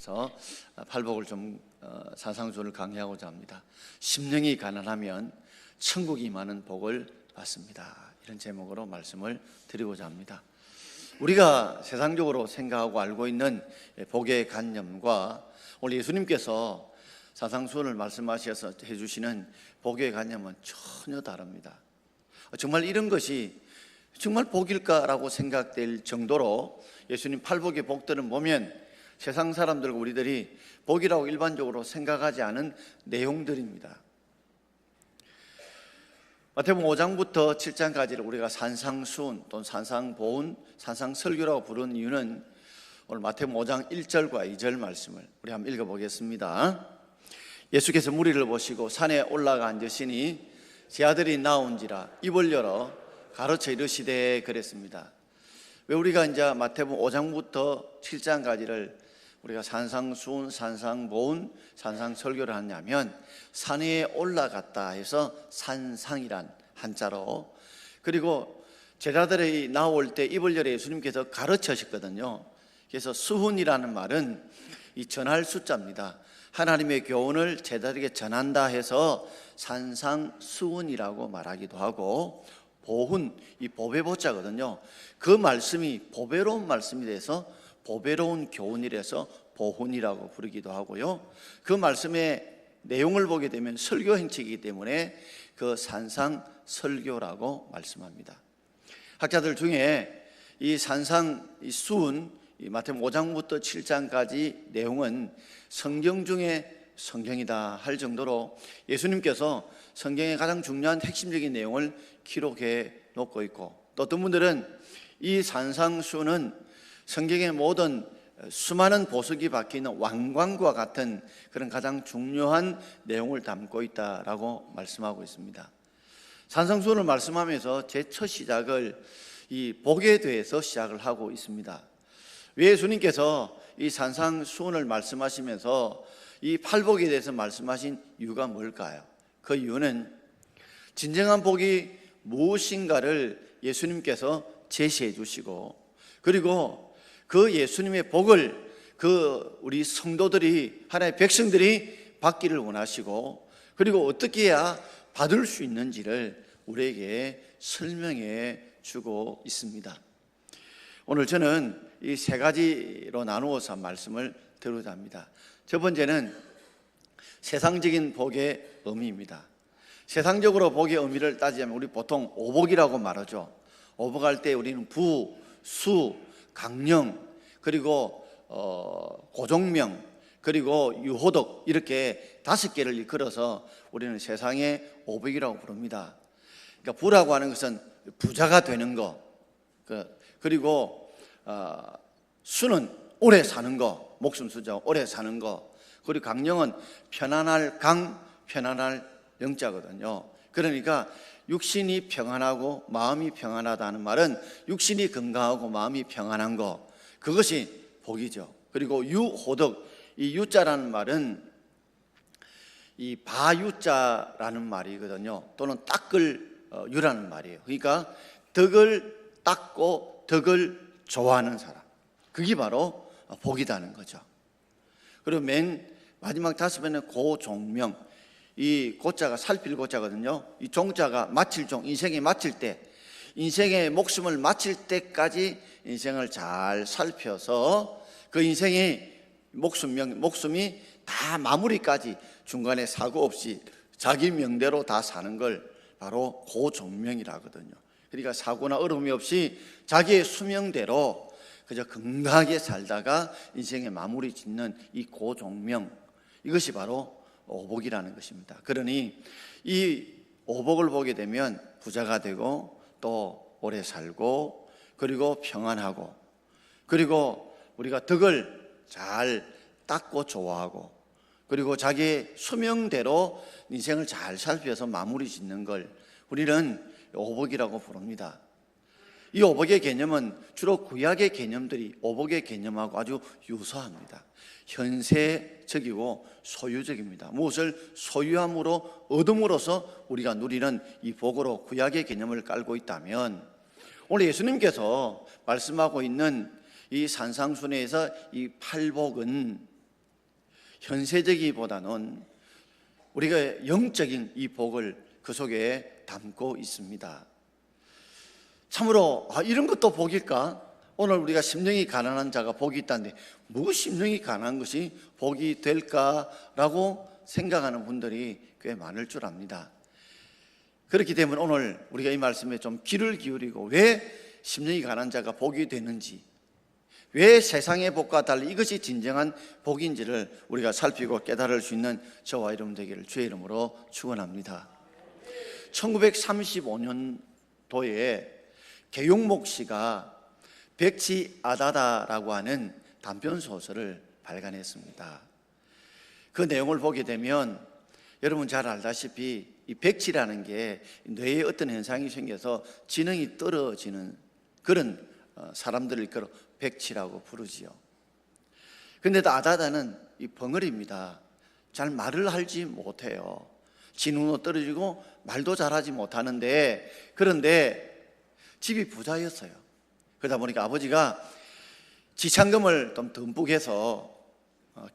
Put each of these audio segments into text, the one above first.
그래서 팔복을 좀 사상수훈을 강의하고자 합니다. 심령이 가난하면 천국이 임하는 복을 받습니다. 이런 제목으로 말씀을 드리고자 합니다. 우리가 세상적으로 생각하고 알고 있는 복의 관념과 오늘 예수님께서 사상수훈을 말씀하셔서 해주시는 복의 관념은 전혀 다릅니다. 정말 이런 것이 정말 복일까라고 생각될 정도로 예수님 팔복의 복들은 보면 세상 사람들과 우리들이 복이라고 일반적으로 생각하지 않은 내용들입니다. 마태복음 5장부터 7장까지를 우리가 산상수훈 또는 산상보훈, 산상설교라고 부르는 이유는 오늘 마태복음 5장 1절과 2절 말씀을 우리 한번 읽어보겠습니다. 예수께서 무리를 보시고 산에 올라가 앉으시니 제 아들이 나온지라 입을 열어 가르쳐 이르시되 그랬습니다. 왜 우리가 이제 마태복음 5장부터 7장까지를 우리가 산상수훈, 산상보훈, 산상설교를 하냐면 산 위에 올라갔다 해서 산상이란 한자로, 그리고 제자들이 나올 때 입을 열어 예수님께서 가르쳐셨거든요. 그래서 수훈이라는 말은 이 전할 숫자입니다. 하나님의 교훈을 제자들에게 전한다 해서 산상수훈이라고 말하기도 하고, 보훈, 이 보배 보자거든요. 그 말씀이 보배로운 말씀이 돼서 보배로운 교훈이라서 보훈이라고 부르기도 하고요. 그 말씀의 내용을 보게 되면 설교 행책이기 때문에 그 산상설교라고 말씀합니다. 학자들 중에 이 산상 이 수훈, 이 마태복음 5장부터 7장까지 내용은 성경 중에 성경이다 할 정도로 예수님께서 성경의 가장 중요한 핵심적인 내용을 기록해 놓고 있고, 또 어떤 분들은 이 산상수훈은 성경의 모든 수많은 보석이 박혀있는 왕관과 같은 그런 가장 중요한 내용을 담고 있다라고 말씀하고 있습니다. 산상수훈을 말씀하면서 제 첫 시작을 이 복에 대해서 시작을 하고 있습니다. 왜 예수님께서 이 산상수훈을 말씀하시면서 이 팔복에 대해서 말씀하신 이유가 뭘까요? 그 이유는 진정한 복이 무엇인가를 예수님께서 제시해 주시고, 그리고 그 예수님의 복을 우리 성도들이, 하나님의 백성들이 받기를 원하시고, 그리고 어떻게 해야 받을 수 있는지를 우리에게 설명해 주고 있습니다. 오늘 저는 이 세 가지로 나누어서 말씀을 드리고자 합니다. 첫 번째는 세상적인 복의 의미입니다. 세상적으로 복의 의미를 따지자면 우리 보통 오복이라고 말하죠. 오복할 때 우리는 부, 수, 강령, 그리고 고종명, 그리고 유호덕, 이렇게 5개를 일컬어서 우리는 세상의 오복이라고 부릅니다. 그러니까 부라고 하는 것은 부자가 되는 거, 그리고 수는 오래 사는 거, 목숨 수죠, 오래 사는 거. 그리고 강령은 편안할 강, 편안할 영자거든요. 그러니까 육신이 평안하고 마음이 평안하다는 말은 육신이 건강하고 마음이 평안한 거, 그것이 복이죠. 그리고 유호덕, 이 유자라는 말은 이 바유자라는 말이거든요. 또는 닦을 유라는 말이에요. 그러니까 덕을 닦고 덕을 좋아하는 사람, 그게 바로 복이라는 거죠. 그리고 맨 마지막 5번은 고종명, 이 고자가 살필 고자거든요. 이 종자가 마칠 종, 인생에 마칠 때, 인생의 목숨을 마칠 때까지 인생을 잘 살펴서 그 인생의 목숨이 다 마무리까지 중간에 사고 없이 자기 명대로 다 사는 걸 바로 고종명이라 하거든요. 그러니까 사고나 어려움이 없이 자기의 수명대로 그저 건강하게 살다가 인생의 마무리 짓는 이 고종명, 이것이 바로 오복이라는 것입니다. 그러니 이 오복을 보게 되면 부자가 되고 또 오래 살고, 그리고 평안하고, 그리고 우리가 덕을 잘 닦고 좋아하고, 그리고 자기의 수명대로 인생을 잘 살펴서 마무리 짓는 걸 우리는 오복이라고 부릅니다. 이 오복의 개념은 주로 구약의 개념들이 오복의 개념하고 아주 유사합니다. 현세적이고 소유적입니다. 무엇을 소유함으로 얻음으로써 우리가 누리는 이 복으로 구약의 개념을 깔고 있다면, 오늘 예수님께서 말씀하고 있는 이 산상순회에서 이 팔복은 현세적이보다는 우리가 영적인 이 복을 그 속에 담고 있습니다. 참으로 이런 것도 복일까? 오늘 우리가 심령이 가난한 자가 복이 있다는데 뭐 심령이 가난한 것이 복이 될까라고 생각하는 분들이 꽤 많을 줄 압니다. 그렇기 때문에 오늘 우리가 이 말씀에 좀 귀를 기울이고 왜 심령이 가난한 자가 복이 되는지, 왜 세상의 복과 달리 이것이 진정한 복인지를 우리가 살피고 깨달을 수 있는 저와 여러분 되기를 주의 이름으로 축원합니다. 1935년도에 계용목 씨가 백치 아다다라고 하는 단편 소설을 발간했습니다. 그 내용을 보게 되면 여러분 잘 알다시피 이 백치라는 게 뇌에 어떤 현상이 생겨서 지능이 떨어지는 그런 사람들을 일컬어 백치라고 부르지요. 그런데 아다다는 이 벙어리입니다. 잘 말을 하지 못해요. 지능도 떨어지고 말도 잘하지 못하는데, 그런데 집이 부자였어요. 그러다 보니까 아버지가 지참금을 좀 듬뿍 해서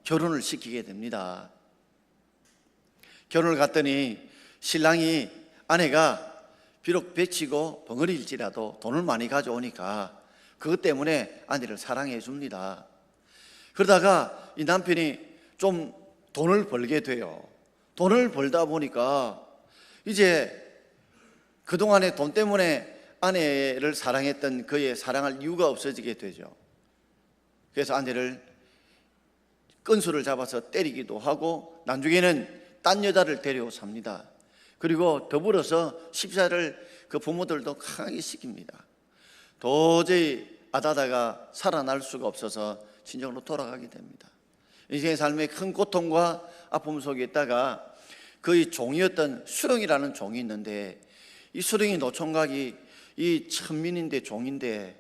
결혼을 시키게 됩니다. 결혼을 갔더니 신랑이 아내가 비록 백치고 벙어리일지라도 돈을 많이 가져오니까 그것 때문에 아내를 사랑해 줍니다. 그러다가 이 남편이 좀 돈을 벌게 돼요. 돈을 벌다 보니까 이제 그동안에 돈 때문에 아내를 사랑했던 그의 사랑할 이유가 없어지게 되죠. 그래서 아내를 끈수를 잡아서 때리기도 하고 나중에는 딴 여자를 데려 삽니다. 그리고 더불어서 십사를 그 부모들도 강하게 시킵니다. 도저히 아다다가 살아날 수가 없어서 친정으로 돌아가게 됩니다. 인생의 삶의 큰 고통과 아픔 속에 있다가 그의 종이었던 수령이라는 종이 있는데, 이 수령이 노총각이 이 천민인데 종인데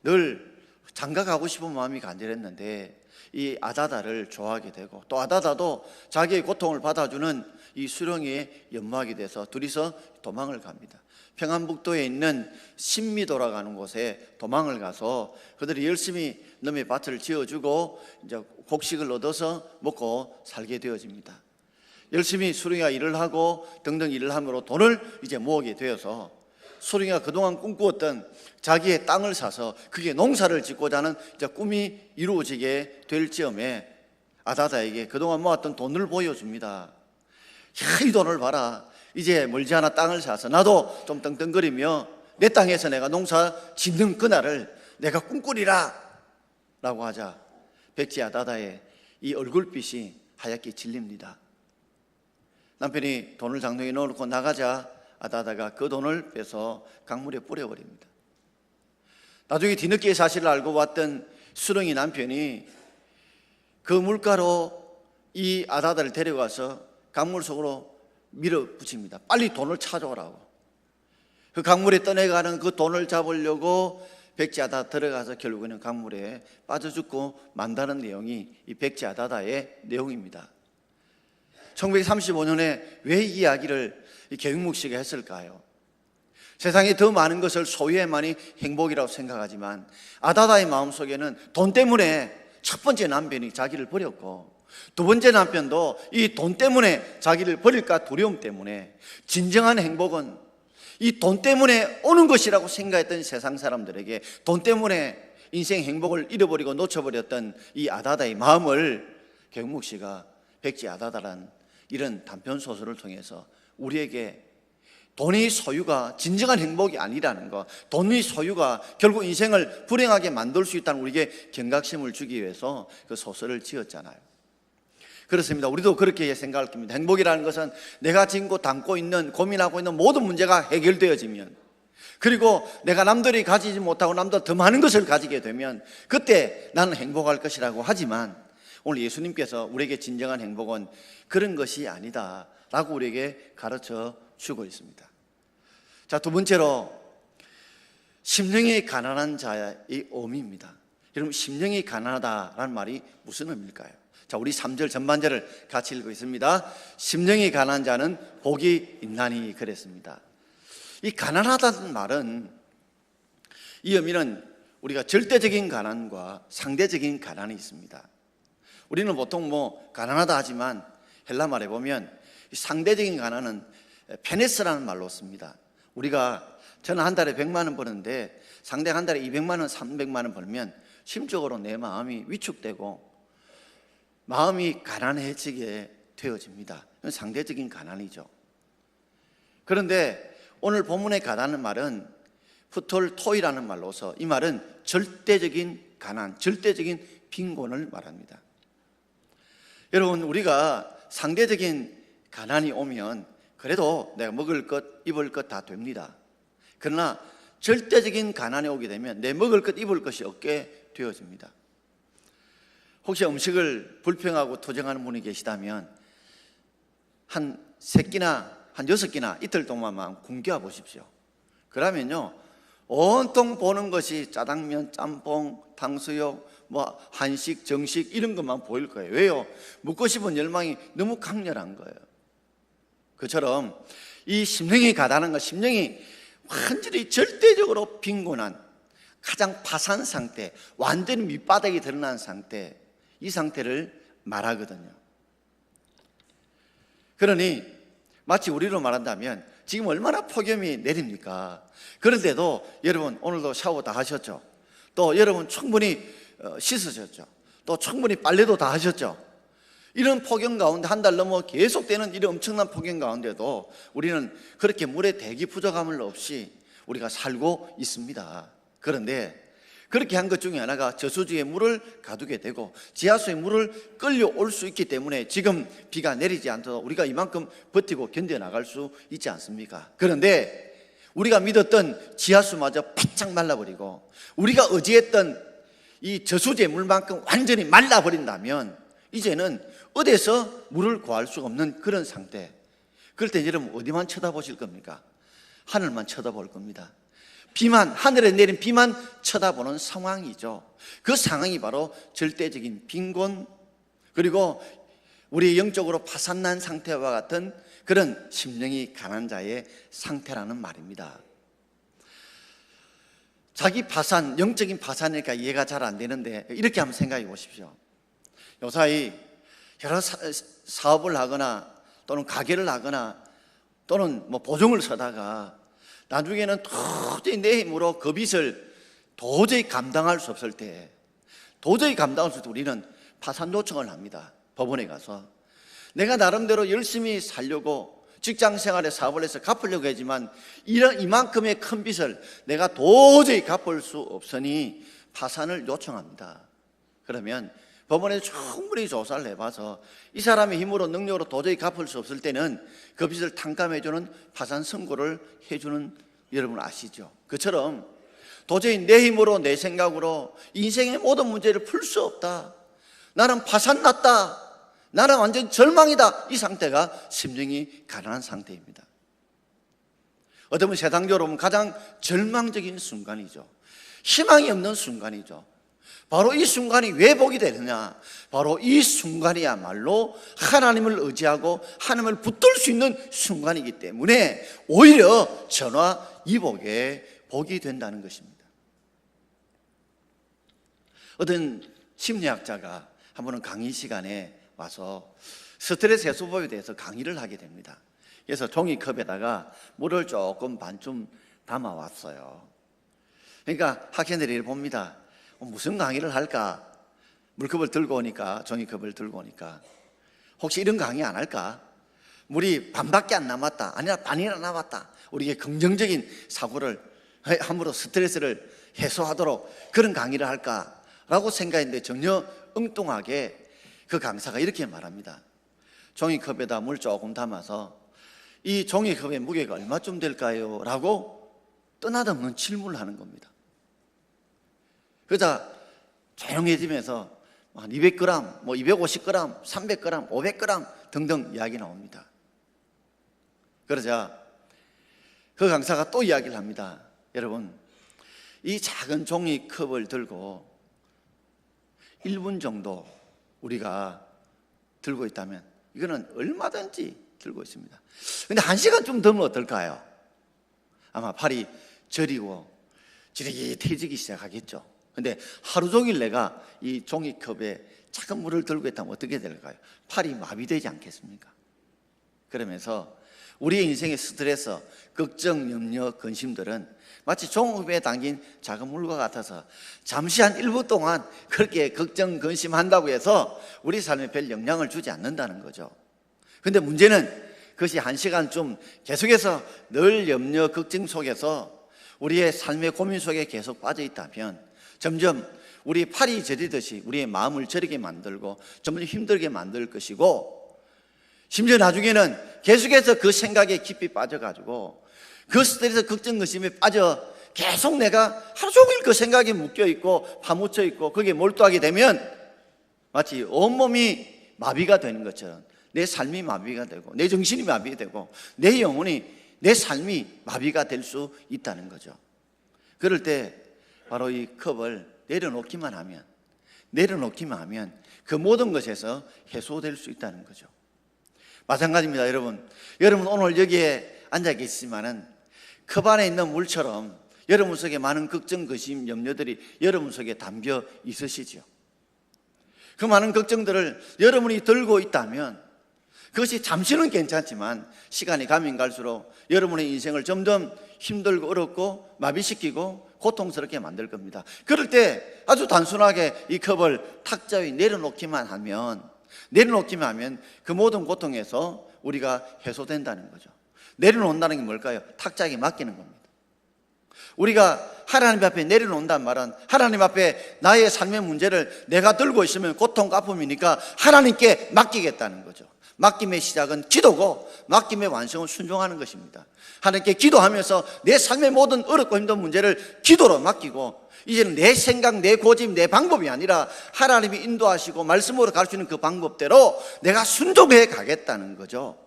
늘 장가가고 싶은 마음이 간절했는데 이 아다다를 좋아하게 되고, 또 아다다도 자기의 고통을 받아주는 이 수령에 연모하게 돼서 둘이서 도망을 갑니다. 평안북도에 있는 신미도라고 곳에 도망을 가서 그들이 열심히 남의 밭을 지어주고 이제 곡식을 얻어서 먹고 살게 되어집니다. 열심히 수령이가 일을 하고 등등 일을 함으로 돈을 이제 모으게 되어서 수령이가 그동안 꿈꾸었던 자기의 땅을 사서 그게 농사를 짓고자 하는 이제 꿈이 이루어지게 될 즈음에 아다다에게 그동안 모았던 돈을 보여줍니다. 야, 이 돈을 봐라. 이제 멀지 않아 땅을 사서 나도 좀 떵떵거리며 내 땅에서 내가 농사 짓는 그날을 내가 꿈꾸리라 라고 하자 백지 아다다의 이 얼굴빛이 하얗게 질립니다. 남편이 돈을 장롱에 넣어놓고 나가자 아다다가 그 돈을 빼서 강물에 뿌려버립니다. 나중에 뒤늦게 사실을 알고 왔던 수령이 남편이 그 물가로 이 아다다를 데려가서 강물 속으로 밀어붙입니다. 빨리 돈을 찾아오라고. 그 강물에 떠내가는 그 돈을 잡으려고 백지아다다 들어가서 결국에는 강물에 빠져 죽고 만다는 내용이 이 백지아다다의 내용입니다. 1935년에 왜 이 이야기를 계용목 씨가 했을까요? 세상에 더 많은 것을 소유해만이 행복이라고 생각하지만 아다다의 마음속에는 돈 때문에 첫 번째 남편이 자기를 버렸고 두 번째 남편도 이 돈 때문에 자기를 버릴까 두려움 때문에 진정한 행복은 이 돈 때문에 오는 것이라고 생각했던 세상 사람들에게 돈 때문에 인생 행복을 잃어버리고 놓쳐버렸던 이 아다다의 마음을 계용목 씨가 백지 아다다란 이런 단편 소설을 통해서 우리에게 돈의 소유가 진정한 행복이 아니라는 것, 돈의 소유가 결국 인생을 불행하게 만들 수 있다는 우리에게 경각심을 주기 위해서 그 소설을 지었잖아요. 그렇습니다. 우리도 그렇게 생각할 겁니다. 행복이라는 것은 내가 짓고 담고 있는 고민하고 있는 모든 문제가 해결되어지면, 그리고 내가 남들이 가지지 못하고 남들 더 많은 것을 가지게 되면 그때 나는 행복할 것이라고 하지만 오늘 예수님께서 우리에게 진정한 행복은 그런 것이 아니다 라고 우리에게 가르쳐 주고 있습니다. 자, 두 번째로 심령이 가난한 자의 의미입니다. 여러분, 심령이 가난하다라는 말이 무슨 의미일까요? 자, 우리 3절 전반절을 같이 읽겠습니다. 심령이 가난한 자는 복이 있나니 그랬습니다. 이 가난하다는 말은, 이 의미는 우리가 절대적인 가난과 상대적인 가난이 있습니다. 우리는 보통 가난하다 하지만 헬라 말에 보면 상대적인 가난은 페네스라는 말로 씁니다. 저는 한 달에 100만 원 버는데 상대가 한 달에 200만 원, 300만 원 벌면 심적으로 내 마음이 위축되고 마음이 가난해지게 되어집니다. 상대적인 가난이죠. 그런데 오늘 본문에 가난한 말은 프톨토이라는 말로서 이 말은 절대적인 가난, 절대적인 빈곤을 말합니다. 여러분, 우리가 상대적인 가난이 오면 그래도 내가 먹을 것, 입을 것 다 됩니다. 그러나 절대적인 가난이 오게 되면 내 먹을 것, 입을 것이 없게 되어집니다. 혹시 음식을 불평하고 투정하는 분이 계시다면 한 3끼나 한 6끼나 이틀 동안만 굶겨 보십시오. 그러면요, 온통 보는 것이 짜장면, 짬뽕, 탕수육, 한식, 정식 이런 것만 보일 거예요. 왜요? 먹고 싶은 열망이 너무 강렬한 거예요. 그처럼 이 심령이 가다는 것, 심령이 완전히 절대적으로 빈곤한 가장 파산 상태, 완전히 밑바닥이 드러난 상태, 이 상태를 말하거든요. 그러니 마치 우리로 말한다면 지금 얼마나 폭염이 내립니까? 그런데도 여러분 오늘도 샤워 다 하셨죠? 또 여러분 충분히 씻으셨죠? 또 충분히 빨래도 다 하셨죠? 이런 폭염 가운데 한 달 넘어 계속되는 이런 엄청난 폭염 가운데도 우리는 그렇게 물의 대기 부족함을 없이 우리가 살고 있습니다. 그런데 그렇게 한 것 중에 하나가 저수지에 물을 가두게 되고 지하수에 물을 끌려올 수 있기 때문에 지금 비가 내리지 않도록 우리가 이만큼 버티고 견뎌나갈 수 있지 않습니까? 그런데 우리가 믿었던 지하수마저 바짝 말라버리고 우리가 의지했던 이 저수지의 물만큼 완전히 말라버린다면 이제는 어디서 물을 구할 수가 없는 그런 상태. 그럴 때 여러분 어디만 쳐다보실 겁니까? 하늘만 쳐다볼 겁니다. 하늘에 내린 비만 쳐다보는 상황이죠. 그 상황이 바로 절대적인 빈곤, 그리고 우리 영적으로 파산난 상태와 같은 그런 심령이 가난한 자의 상태라는 말입니다. 자기 파산, 영적인 파산이니까 이해가 잘 안 되는데 이렇게 한번 생각해 보십시오. 요사이 여러 사업을 하거나 또는 가게를 하거나 또는 보증을 서다가 나중에는 도저히 내 힘으로 그 빚을 도저히 감당할 수 없을 때 우리는 파산 요청을 합니다. 법원에 가서 내가 나름대로 열심히 살려고 직장 생활에 사업을 해서 갚으려고 하지만 이만큼의 큰 빚을 내가 도저히 갚을 수 없으니 파산을 요청합니다. 그러면 법원에 충분히 조사를 해봐서 이 사람의 힘으로 능력으로 도저히 갚을 수 없을 때는 그 빚을 탕감해주는 파산 선고를 해주는 여러분 아시죠? 그처럼 도저히 내 힘으로 내 생각으로 인생의 모든 문제를 풀 수 없다, 나는 파산났다, 나는 완전 절망이다, 이 상태가 심령이 가난한 상태입니다. 어떤 분 세상적으로 보면 가장 절망적인 순간이죠. 희망이 없는 순간이죠. 바로 이 순간이 왜 복이 되느냐? 바로 이 순간이야말로 하나님을 의지하고 하나님을 붙들 수 있는 순간이기 때문에 오히려 전화위복의 복이 된다는 것입니다. 어떤 심리학자가 한 번은 강의 시간에 와서 스트레스 해소법에 대해서 강의를 하게 됩니다. 그래서 종이컵에다가 물을 조금 반쯤 담아왔어요. 그러니까 학생들이 봅니다. 무슨 강의를 할까? 물컵을 들고 오니까, 종이컵을 들고 오니까 혹시 이런 강의 안 할까? 물이 반밖에 안 남았다, 아니라 반이나 남았다, 우리에게 긍정적인 사고를 함으로 스트레스를 해소하도록 그런 강의를 할까라고 생각했는데 전혀 엉뚱하게 그 강사가 이렇게 말합니다. 종이컵에다 물 조금 담아서 이 종이컵의 무게가 얼마쯤 될까요? 라고 떠나없는 질문을 하는 겁니다. 그러자 조용해지면서 한 200g, 250g, 300g, 500g 등등 이야기 나옵니다. 그러자 그 강사가 또 이야기를 합니다. 여러분, 이 작은 종이컵을 들고 1분 정도 우리가 들고 있다면 이거는 얼마든지 들고 있습니다. 근데 1시간 좀 더면 어떨까요? 아마 팔이 저리고 지릿해지기 시작하겠죠. 근데 하루 종일 내가 이 종이컵에 작은 물을 들고 있다면 어떻게 될까요? 팔이 마비되지 않겠습니까? 그러면서 우리의 인생의 스트레스, 걱정, 염려, 근심들은 마치 종업에 담긴 작은 물과 같아서 잠시 한 1분 동안 그렇게 걱정, 근심한다고 해서 우리 삶에 별 영향을 주지 않는다는 거죠. 근데 문제는 그것이 1시간 좀 계속해서 늘 염려, 걱정 속에서 우리의 삶의 고민 속에 계속 빠져 있다면 점점 우리 팔이 저리듯이 우리의 마음을 저리게 만들고 점점 힘들게 만들 것이고, 심지어 나중에는 계속해서 그 생각에 깊이 빠져가지고 그 스트레스, 걱정, 근심에 빠져 계속 내가 하루 종일 그 생각에 묶여있고 파묻혀 있고 거기에 몰두하게 되면 마치 온몸이 마비가 되는 것처럼 내 삶이 마비가 되고 내 정신이 마비되고 내 영혼이, 내 삶이 마비가 될 수 있다는 거죠. 그럴 때 바로 이 컵을 내려놓기만 하면 그 모든 것에서 해소될 수 있다는 거죠. 마찬가지입니다. 여러분 오늘 여기에 앉아 계시지만은 컵 안에 있는 물처럼 여러분 속에 많은 걱정, 근심, 염려들이 여러분 속에 담겨 있으시죠. 그 많은 걱정들을 여러분이 들고 있다면 그것이 잠시는 괜찮지만 시간이 가면 갈수록 여러분의 인생을 점점 힘들고 어렵고 마비시키고 고통스럽게 만들 겁니다. 그럴 때 아주 단순하게 이 컵을 탁자 위에 내려놓기만 하면 그 모든 고통에서 우리가 해소된다는 거죠. 내려놓는다는 게 뭘까요? 탁자에 맡기는 겁니다. 우리가 하나님 앞에 내려놓는다는 말은 하나님 앞에 나의 삶의 문제를 내가 들고 있으면 고통과 아픔이니까 하나님께 맡기겠다는 거죠. 맡김의 시작은 기도고 맡김의 완성은 순종하는 것입니다. 하나님께 기도하면서 내 삶의 모든 어렵고 힘든 문제를 기도로 맡기고, 이제는 내 생각, 내 고집, 내 방법이 아니라 하나님이 인도하시고 말씀으로 가르치는 그 방법대로 내가 순종해 가겠다는 거죠.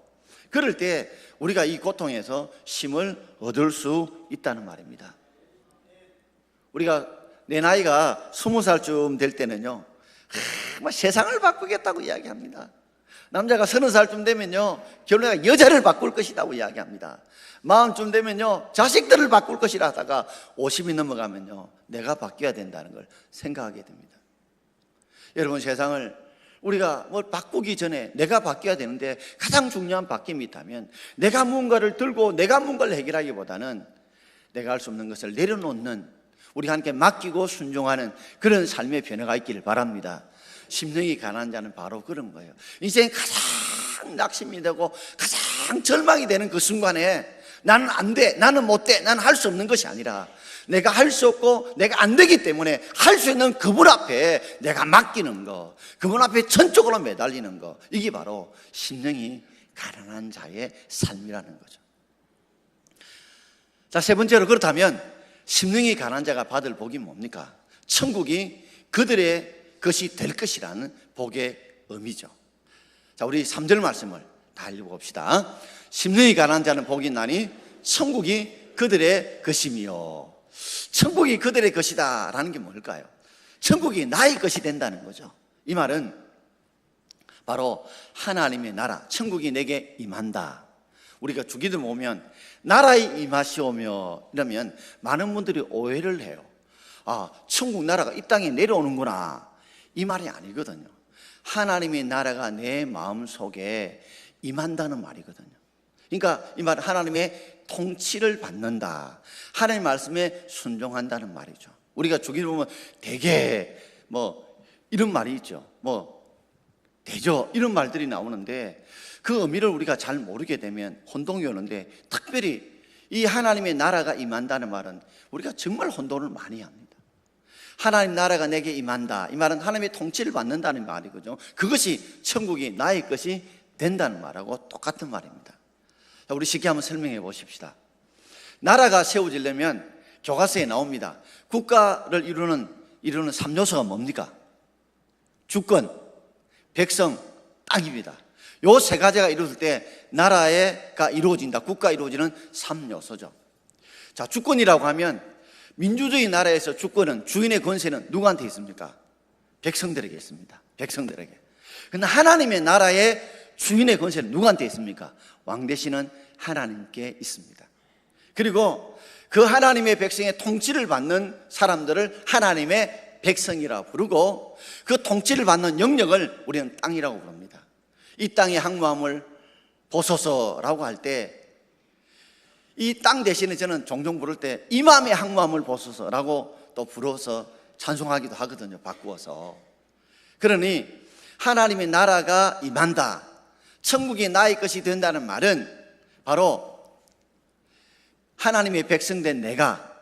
그럴 때 우리가 이 고통에서 힘을 얻을 수 있다는 말입니다. 우리가 내 나이가 20살쯤 될 때는요, 세상을 바꾸겠다고 이야기합니다. 남자가 30살쯤 되면요, 결혼해가 여자를 바꿀 것이라고 이야기합니다. 40쯤 되면요, 자식들을 바꿀 것이라 하다가 50이 넘어가면요, 내가 바뀌어야 된다는 걸 생각하게 됩니다. 여러분, 세상을 우리가 뭘 바꾸기 전에 내가 바뀌어야 되는데, 가장 중요한 바뀜이 있다면 내가 무언가를 들고 내가 무언가를 해결하기보다는 내가 할 수 없는 것을 내려놓는, 우리가 함께 맡기고 순종하는 그런 삶의 변화가 있기를 바랍니다. 심령이 가난한 자는 바로 그런 거예요. 인생 가장 낙심이 되고 가장 절망이 되는 그 순간에 나는 안 돼, 나는 못 돼, 나는 할 수 없는 것이 아니라 내가 할 수 없고 내가 안 되기 때문에 할 수 있는 그분 앞에 내가 맡기는 거, 그분 앞에 전적으로 매달리는 거, 이게 바로 심령이 가난한 자의 삶이라는 거죠. 자, 세 번째로, 그렇다면 심령이 가난한 자가 받을 복이 뭡니까? 천국이 그들의 것이 될 것이라는 복의 의미죠. 자, 우리 3절 말씀을 다 읽어봅시다. 심령이 가난한 자는 복이 있나니 천국이 그들의 것이며. 천국이 그들의 것이다 라는 게 뭘까요? 천국이 나의 것이 된다는 거죠. 이 말은 바로 하나님의 나라, 천국이 내게 임한다. 우리가 주기도 보면 나라의 임하시오며 이러면 많은 분들이 오해를 해요. 아, 천국 나라가 이 땅에 내려오는구나, 이 말이 아니거든요. 하나님의 나라가 내 마음속에 임한다는 말이거든요. 그러니까 이 말은 하나님의 통치를 받는다, 하나님의 말씀에 순종한다는 말이죠. 우리가 주기를 보면 대개 이런 말이 있죠. 대저 이런 말들이 나오는데 그 의미를 우리가 잘 모르게 되면 혼동이 오는데, 특별히 이 하나님의 나라가 임한다는 말은 우리가 정말 혼돈을 많이 합니다. 하나님 나라가 내게 임한다, 이 말은 하나님의 통치를 받는다는 말이거든요. 그것이 천국이 나의 것이 된다는 말하고 똑같은 말입니다. 자, 우리 쉽게 한번 설명해 보십시다. 나라가 세워지려면 교과서에 나옵니다. 국가를 이루는 3요소가 뭡니까? 주권, 백성, 땅입니다. 요 세 가지가 이루어질 때 나라가 이루어진다, 국가가 이루어지는 3요소죠. 자, 주권이라고 하면 민주주의 나라에서 주권은, 주인의 권세는 누구한테 있습니까? 백성들에게 있습니다. 백성들에게. 그런데 하나님의 나라의 주인의 권세는 누구한테 있습니까? 왕 되시는 하나님께 있습니다. 그리고 그 하나님의 백성의 통치를 받는 사람들을 하나님의 백성이라 부르고 그 통치를 받는 영역을 우리는 땅이라고 부릅니다. 이 땅의 항무함을 보소서라고 할 때 이 땅 대신에 저는 종종 부를 때 이맘의 항무함을 보소서라고 또 불어서 찬송하기도 하거든요. 바꾸어서. 그러니 하나님의 나라가 임한다, 천국이 나의 것이 된다는 말은 바로 하나님의 백성된 내가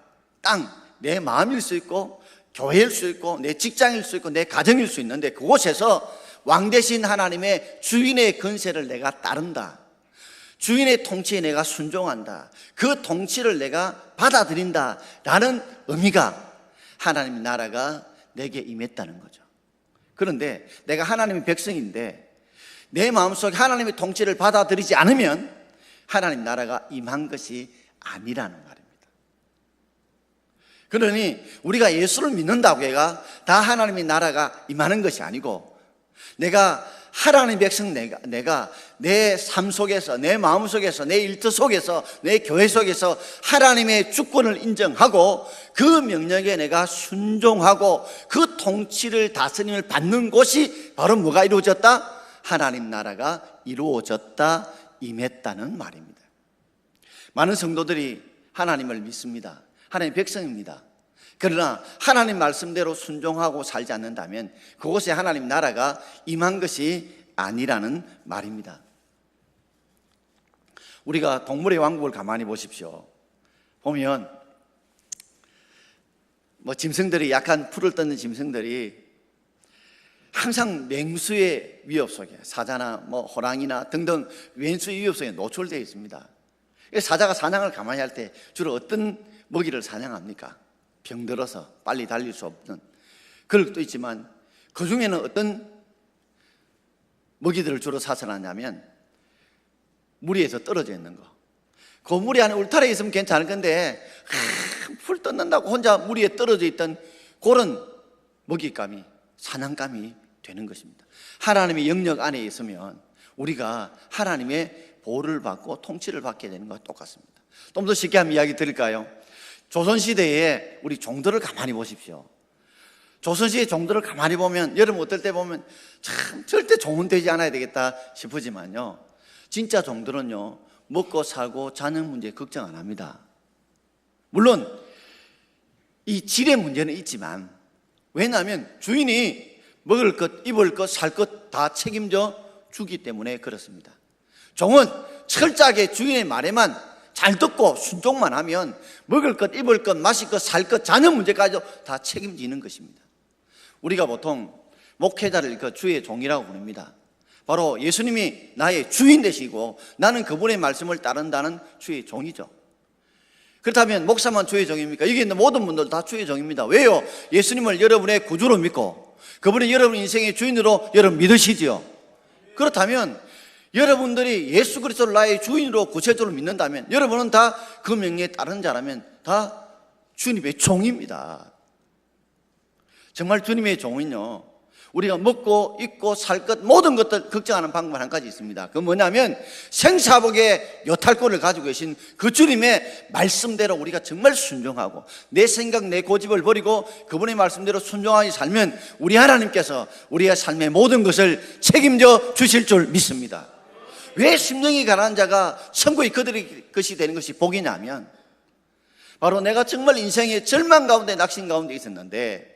땅, 내 마음일 수 있고 교회일 수 있고 내 직장일 수 있고 내 가정일 수 있는데 그곳에서 왕 대신 하나님의 주인의 권세를 내가 따른다, 주인의 통치에 내가 순종한다, 그 통치를 내가 받아들인다 라는 의미가 하나님의 나라가 내게 임했다는 거죠. 그런데 내가 하나님의 백성인데 내 마음속에 하나님의 통치를 받아들이지 않으면 하나님 나라가 임한 것이 아니라는 말입니다. 그러니 우리가 예수를 믿는다고 해가 다 하나님의 나라가 임하는 것이 아니고, 내가 하나님의 백성 내가 내 삶 속에서, 내 마음 속에서, 내 일터 속에서, 내 교회 속에서 하나님의 주권을 인정하고 그 명령에 내가 순종하고 그 통치를 다스림을 받는 곳이 바로 뭐가 이루어졌다? 하나님 나라가 이루어졌다, 임했다는 말입니다. 많은 성도들이 하나님을 믿습니다. 하나님의 백성입니다. 그러나 하나님 말씀대로 순종하고 살지 않는다면 그곳에 하나님 나라가 임한 것이 아니라는 말입니다. 우리가 동물의 왕국을 가만히 보십시오. 보면 짐승들이, 약한 풀을 뜯는 짐승들이 항상 맹수의 위협 속에, 사자나 호랑이나 등등 왼수의 위협 속에 노출되어 있습니다. 사자가 사냥을 가만히 할 때 주로 어떤 먹이를 사냥합니까? 병들어서 빨리 달릴 수 없는 그럴 수도 있지만 그 중에는 어떤 먹이들을 주로 사살하냐면 무리에서 떨어져 있는 거. 그 무리 안에 울타리에 있으면 괜찮을 건데 풀 뜯는다고 혼자 무리에 떨어져 있던 그런 먹잇감이, 사냥감이 되는 것입니다. 하나님의 영역 안에 있으면 우리가 하나님의 보호를 받고 통치를 받게 되는 것과 똑같습니다. 좀 더 쉽게 한번 이야기 드릴까요? 조선시대에 우리 종들을 가만히 보십시오. 조선시대 종들을 가만히 보면, 여러분 어떨 때 보면 참 절대 종은 되지 않아야 되겠다 싶으지만요, 진짜 종들은요 먹고 살고 자는 문제 걱정 안 합니다. 물론 이 질의 문제는 있지만, 왜냐하면 주인이 먹을 것, 입을 것, 살 것 다 책임져 주기 때문에 그렇습니다. 종은 철저하게 주인의 말에만 잘 듣고 순종만 하면 먹을 것, 입을 것, 마실 것, 살 것, 자는 문제까지도 다 책임지는 것입니다. 우리가 보통 목회자를 주의 종이라고 부릅니다. 바로 예수님이 나의 주인 되시고 나는 그분의 말씀을 따른다는 주의 종이죠. 그렇다면 목사만 주의 종입니까? 여기 있는 모든 분들 다 주의 종입니다. 왜요? 예수님을 여러분의 구주로 믿고 그분이 여러분 인생의 주인으로 여러분 믿으시지요. 그렇다면 여러분들이 예수 그리스도를 나의 주인으로 구체적으로 믿는다면 여러분은 다 그 명령에 따른 자라면 다 주님의 종입니다. 정말 주님의 종은요, 우리가 먹고 입고 살 것 모든 것들 걱정하는 방법 한 가지 있습니다. 그건 뭐냐면 생사복의 요탈권을 가지고 계신 그 주님의 말씀대로 우리가 정말 순종하고 내 생각 내 고집을 버리고 그분의 말씀대로 순종하게 살면 우리 하나님께서 우리의 삶의 모든 것을 책임져 주실 줄 믿습니다. 왜 심령이 가난한 자가 천국이 그들의 것이 되는 것이 복이냐면, 바로 내가 정말 인생의 절망 가운데 낙심 가운데 있었는데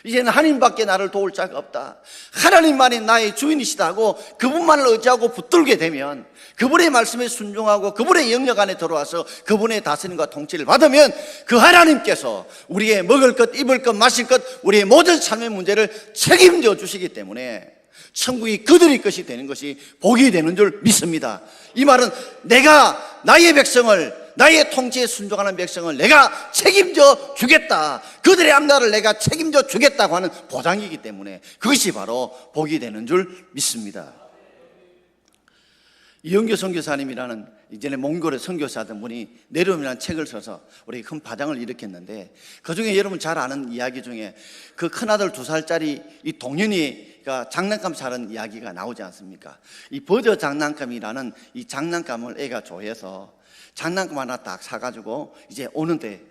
이제는 하나님밖에 나를 도울 자가 없다, 하나님만이 나의 주인이시다고 그분만을 의지하고 붙들게 되면, 그분의 말씀에 순종하고 그분의 영역 안에 들어와서 그분의 다스림과 통치를 받으면 그 하나님께서 우리의 먹을 것, 입을 것, 마실 것, 우리의 모든 삶의 문제를 책임져 주시기 때문에 천국이 그들의 것이 되는 것이 복이 되는 줄 믿습니다. 이 말은 내가 나의 백성을, 나의 통치에 순종하는 백성을 내가 책임져 주겠다, 그들의 앞날을 내가 책임져 주겠다고 하는 보장이기 때문에 그것이 바로 복이 되는 줄 믿습니다. 이영교 선교사님이라는 이전에 몽골의 선교사던 분이 내려옴이라는 책을 써서 우리 큰 파장을 일으켰는데, 그 중에 여러분 잘 아는 이야기 중에 그 큰아들 2살짜리 이 동현이가 장난감 사는 이야기가 나오지 않습니까? 이 버저 장난감이라는 이 장난감을 애가 좋아해서 장난감 하나 딱 사가지고 이제 오는데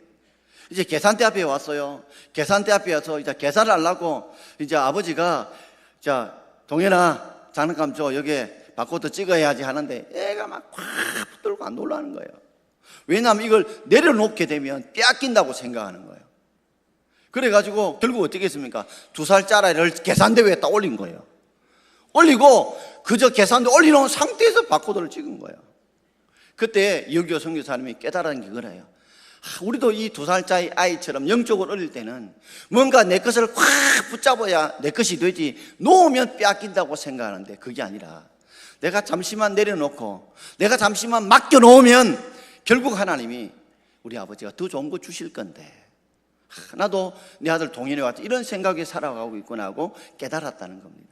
이제 계산대 앞에 왔어요. 계산대 앞에 와서 이제 계산을 하려고 이제 아버지가, 자, 동현아, 장난감 줘. 여기 바코드 찍어야지 하는데 애가 막 콱 붙들고 안 놀라는 거예요. 왜냐하면 이걸 내려놓게 되면 빼앗긴다고 생각하는 거예요. 그래가지고 결국 어떻게 했습니까? 2살짜리를 계산대 위에 딱 올린 거예요. 올리고 그저 계산대 올려놓은 상태에서 바코드를 찍은 거예요. 그때 이혁교 선교사님이 깨달은 게 그래요. 우리도 이 2살짜리 아이처럼 영적으로 어릴 때는 뭔가 내 것을 확 붙잡아야 내 것이 되지, 놓으면 빼앗긴다고 생각하는데 그게 아니라 내가 잠시만 내려놓고 내가 잠시만 맡겨놓으면 결국 하나님이, 우리 아버지가 더 좋은 거 주실 건데 나도 내 아들 동현이 왔지 이런 생각에 살아가고 있구나 하고 깨달았다는 겁니다.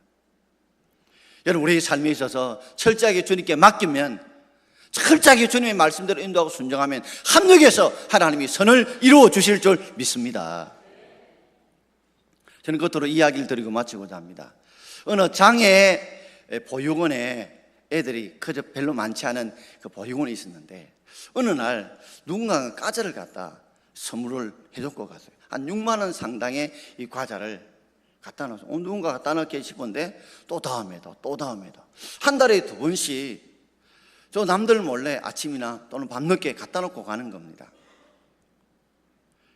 여러분, 우리의 삶에 있어서 철저하게 주님께 맡기면, 철저하게 주님의 말씀대로 인도하고 순종하면 합력해서 하나님이 선을 이루어 주실 줄 믿습니다. 저는 그것으로 이야기를 드리고 마치고자 합니다. 어느 장애 보육원에 애들이 그저 별로 많지 않은 그 보육원이 있었는데 어느 날 누군가가 과자를 갖다 선물을 해줬고 갔어요. 한 6만 원 상당의 이 과자를 갖다 놨어요. 누군가 갖다 놓게 싶은데 또 다음에도 한 달에 2번씩 저 남들 몰래 아침이나 또는 밤늦게 갖다 놓고 가는 겁니다.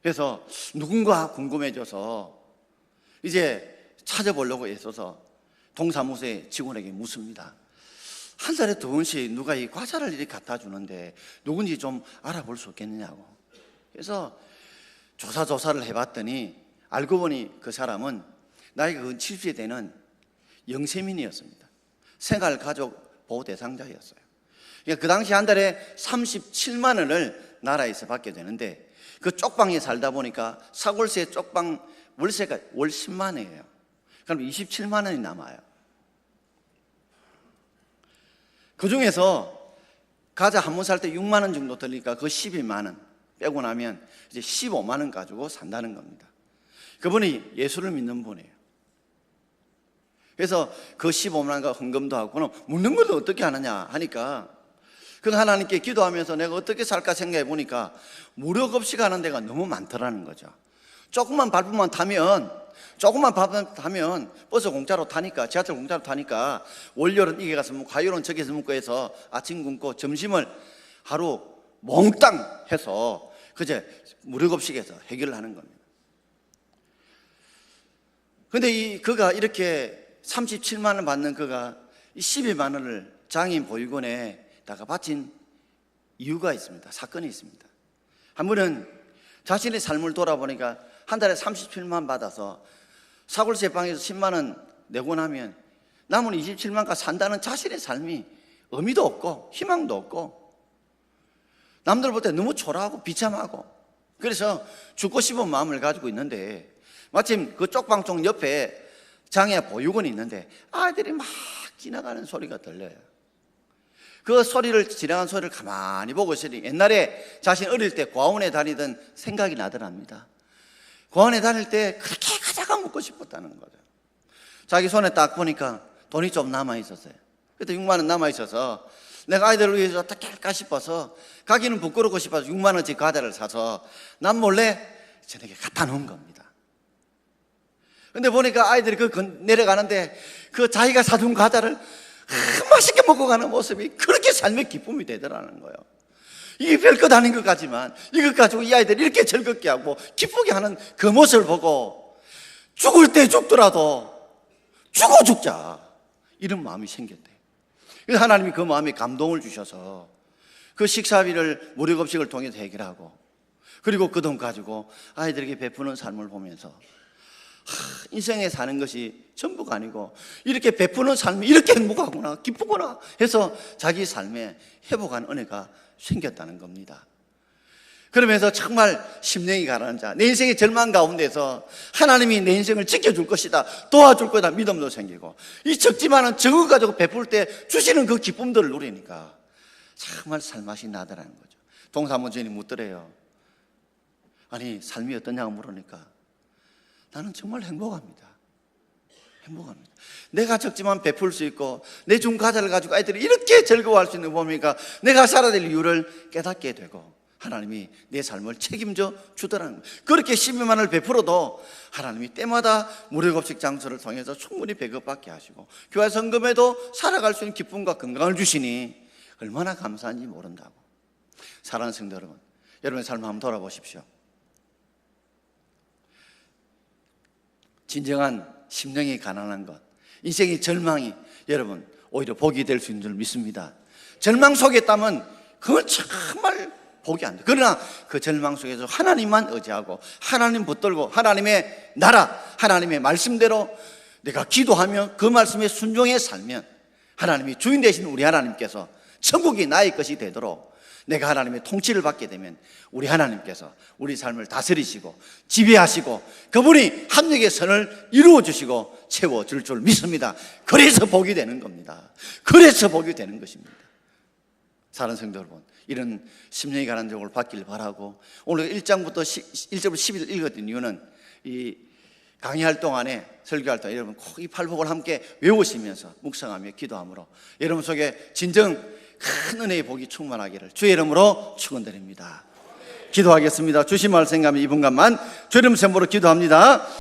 그래서 누군가 궁금해져서 이제 찾아보려고 애써서 동사무소의 직원에게 묻습니다. 한 달에 2번씩 누가 이 과자를 이렇게 갖다 주는데 누군지 좀 알아볼 수 있겠느냐고. 그래서 조사를 해봤더니 알고 보니 그 사람은 나이가 70세 되는 영세민이었습니다. 생활가족 보호 대상자였어요. 그러니까 그 당시 한 달에 37만 원을 나라에서 받게 되는데 그 쪽방에 살다 보니까 사골세 쪽방 월세가 월 10만 원이에요. 그럼 27만 원이 남아요. 그 중에서 과자 한 번 살 때 6만 원 정도 들니까 그 12만 원 빼고 나면 이제 15만 원 가지고 산다는 겁니다. 그분이 예수를 믿는 분이에요. 그래서 그 15만 원과 헌금도 하고는 묻는 것도 어떻게 하느냐 하니까 그 하나님께 기도하면서 내가 어떻게 살까 생각해 보니까 무료급식 하는 데가 너무 많더라는 거죠. 조금만 밟으면 타면 버스 공짜로 타니까, 지하철 공짜로 타니까 월요일은 이게 가서 먹고 화요일은 저기서 먹고 해서 아침 굶고 점심을 하루 몽땅 해서 그제 무료급식에서 해결을 하는 겁니다. 근데 그가 이렇게 37만 원 받는 그가 이 12만 원을 장애인 보육원에다가 바친 이유가 있습니다. 사건이 있습니다. 한 분은 자신의 삶을 돌아보니까 한 달에 37만 받아서 사골세 방에서 10만 원 내고 나면 남은 27만과 산다는 자신의 삶이 의미도 없고 희망도 없고 남들 볼 때 너무 초라하고 비참하고 그래서 죽고 싶은 마음을 가지고 있는데 마침 그 쪽방 쪽 옆에 장애 보육원이 있는데 아이들이 막 지나가는 소리가 들려요. 그 소리를, 지나가는 소리를 가만히 보고 있으니 옛날에 자신 어릴 때 고아원에 다니던 생각이 나더랍니다. 고아원에 다닐 때 그렇게 과자가 먹고 싶었다는 거죠. 자기 손에 딱 보니까 돈이 좀 남아있었어요. 그때 6만 원 남아있어서 내가 아이들을 위해서 어떻게 할까 싶어서 가기는 부끄럽고 싶어서 6만 원짜리 과자를 사서 남 몰래 저녁에 갖다 놓은 겁니다. 근데 보니까 아이들이 내려가는데 그 자기가 사준 과자를 맛있게 먹고 가는 모습이 그렇게 삶의 기쁨이 되더라는 거예요. 이게 별것 아닌 것 같지만 이것 가지고 이 아이들이 이렇게 즐겁게 하고 기쁘게 하는 그 모습을 보고 죽을 때 죽더라도 죽자 이런 마음이 생겼대. 그래서 하나님이 그 마음에 감동을 주셔서 그 식사비를 무료급식을 통해서 해결하고 그리고 그 돈 가지고 아이들에게 베푸는 삶을 보면서 인생에 사는 것이 전부가 아니고 이렇게 베푸는 삶이 이렇게 행복하구나, 기쁘구나 해서 자기 삶에 회복한 은혜가 생겼다는 겁니다. 그러면서 정말 심령이 가라앉아 내 인생의 절망 가운데서 하나님이 내 인생을 지켜줄 것이다, 도와줄 거다 믿음도 생기고 이 적지만은 적은 가지고 베풀 때 주시는 그 기쁨들을 누리니까 정말 살맛이 나더라는 거죠. 동사무주인이 묻더래요. 아니 삶이 어떠냐고 물으니까 나는 정말 행복합니다. 내가 적지만 베풀 수 있고 내 준 과자를 가지고 아이들이 이렇게 즐거워할 수 있는 거 보니까 내가 살아야 될 이유를 깨닫게 되고 하나님이 내 삶을 책임져 주더라는 거예요. 그렇게 12만을 베풀어도 하나님이 때마다 무료급식 장소를 통해서 충분히 배급받게 하시고 교회 성금에도 살아갈 수 있는 기쁨과 건강을 주시니 얼마나 감사한지 모른다고. 사랑하는 성도 여러분, 여러분의 삶을 한번 돌아보십시오. 진정한 심령이 가난한 것, 인생의 절망이 여러분 오히려 복이 될 수 있는 줄 믿습니다. 절망 속에 있다면 그건 정말 복이 안 돼. 그러나 그 절망 속에서 하나님만 의지하고 하나님 붙들고 하나님의 나라, 하나님의 말씀대로 내가 기도하며 그 말씀에 순종해 살면 하나님이 주인 되신 우리 하나님께서 천국이 나의 것이 되도록 내가 하나님의 통치를 받게 되면 우리 하나님께서 우리 삶을 다스리시고 지배하시고 그분이 합력의 선을 이루어 주시고 채워줄 줄 믿습니다. 그래서 복이 되는 겁니다. 그래서 복이 되는 것입니다. 사랑하는 성도 여러분, 이런 심령이 가난한 종을 받길 바라고, 오늘 1장부터 1절부터 10일 읽었던 이유는 이 강의할 동안에, 설교할 동안에 여러분 꼭 이 팔복을 함께 외우시면서 묵상하며 기도함으로 여러분 속에 진정 큰 은혜의 복이 충만하기를 주의 이름으로 축원드립니다. 기도하겠습니다. 주신 말씀 생각하며 2분간만 주의 이름 선포로 기도합니다.